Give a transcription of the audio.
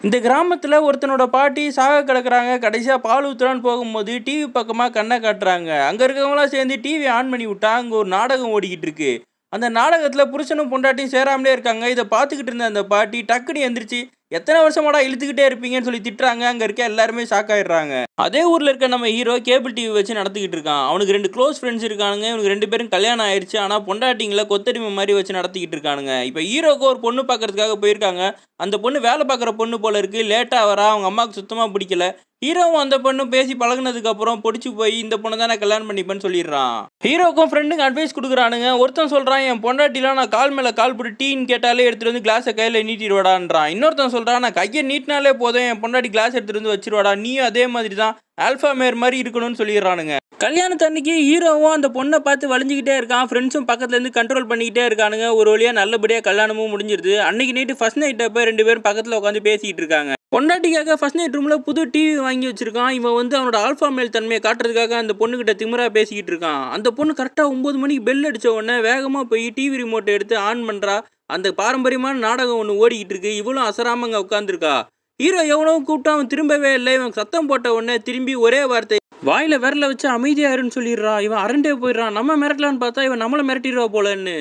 இந்த கிராமத்துல ஒருத்தனோட பாட்டி சாக கிடக்குறாங்க. கடைசியா பால் ஊத்தலான்னு போகும்போது, டிவி பக்கமா கண்ண காட்டுறாங்க. அங்க இருக்கவங்கலாம் சேர்ந்து டிவி ஆன் பண்ணி விட்டா, அங்க ஒரு நாடகம் ஓடிக்கிட்டு இருக்கு. அந்த நாடகத்துல புருஷனும் பொண்டாட்டியும் சேராமலே இருக்காங்க. இத பார்த்துக்கிட்டு இருந்த அந்த பாட்டி டக்குனு எந்திரிச்சு, "எத்தன வருஷமாடா இழுத்துக்கிட்டே இருப்பீங்கன்னு" சொல்லி திட்டுறாங்க. அங்க இருக்க எல்லாருமே ஷாக் ஆயிடுறாங்க. அதே ஊர்ல இருக்க நம்ம ஹீரோ கேபிள் டிவி வச்சு நடத்திக்கிட்டு இருக்கான். அவனுக்கு 2 க்ளோஸ் ஃப்ரெண்ட்ஸ் இருக்கானுங்க. இவனுக்கு 2 பேரும் கல்யாணம் ஆயிருச்சு. ஆனா பொண்டாட்டிங்கள கொத்தடிமை மாரி வச்சு நடத்திக்கிட்டு இருக்கானுங்க. இப்ப ஹீரோக்கு ஒரு பொண்ணு பார்க்கறதுக்காக போயிருக்காங்க. அந்த பொண்ணு வேலை பார்க்குற பொண்ணு போல இருக்கு. லேட்டா வரா. அவங்க அம்மாவுக்கு சுத்தமா பிடிக்கல. ஹீரோவும் அந்த பொண்ணும் பேசி பழகுனதுக்கு அப்புறம் புடிச்சு போய் இந்த பொண்ண தான் நான் கல்யாணம் பண்ணிப்பேன்னு சொல்லிடுறான். ஹீரோக்கும் ஃப்ரெண்டுங்க அட்வைஸ் குடுக்குறானுங்க. ஒருத்தன் சொல்றான், "என் பொண்டாட்டிலாம் நான் கால் மேல கால் போட்டு டீன்னு கேட்டாலே எடுத்துட்டு வந்து கிளாஸ கையில நீட்டிருவாடான்றான்." இன்னொருத்தன் சொல்றான், "நான் கைய நீட்டினாலே போதும் என் பொண்டாட்டி கிளாஸ் எடுத்துட்டு வந்து வச்சிருவாடா. நீயும் அதே மாதிரி தான் ஆல்ஃபா மேர் மாதிரி இருக்கணும்னு" சொல்லிடுறானுங்க. கல்யாணத்தன்னைக்கு ஹீரோவும் அந்த பொண்ணை பார்த்து வலிஞ்சுக்கிட்டே இருக்கான். ஃப்ரெண்ட்ஸும் பக்கத்துல இருந்து கண்ட்ரோல் பண்ணிக்கிட்டே இருக்கானுங்க. ஒரு வழியா நல்லபடியா கல்யாணமும் முடிஞ்சிருது. அன்னைக்கு நைட்டு ஃபர்ஸ்ட் நைட் அப்ப 2 பேரும் பக்கத்துல உட்காந்து பேசிக்கிட்டு இருக்காங்க. பொண்டாட்டிக்காக ஃபர்ஸ்ட் நைட் ரூம்ல புது டிவி வாங்கி வச்சிருக்கான். இவன் வந்து அவனோட ஆல்ஃபா மேல் தன்மையை காட்டுறதுக்காக அந்த பொண்ணுகிட்ட திமிரா பேசிக்கிட்டு இருக்கான். அந்த பொண்ணு கரெக்டா 9 மணிக்கு பெல் அடிச்ச உடனே வேகமா போய் டிவி ரிமோட்டை எடுத்து ஆன் பண்றா. அந்த பாரம்பரியமான நாடகம் ஒன்று ஓடிக்கிட்டு இருக்கு. இவளும் அசராம அங்க உட்காந்துருக்கா. ஹீரோ எவனோ கூப்பிட்டா அவன் திரும்பவே இல்லை. இவன் சத்தம் போட்ட உடனே திரும்பி ஒரே வார்த்தை, வாயில விரல வச்சு அமைதியா இருன்னு சொல்லிடுறான். இவன் அரண்டே போயிடுறான். நம்ம மிரட்டலான்னு பார்த்தா இவன் நம்மளை மிரட்டிடுவா போலன்னு.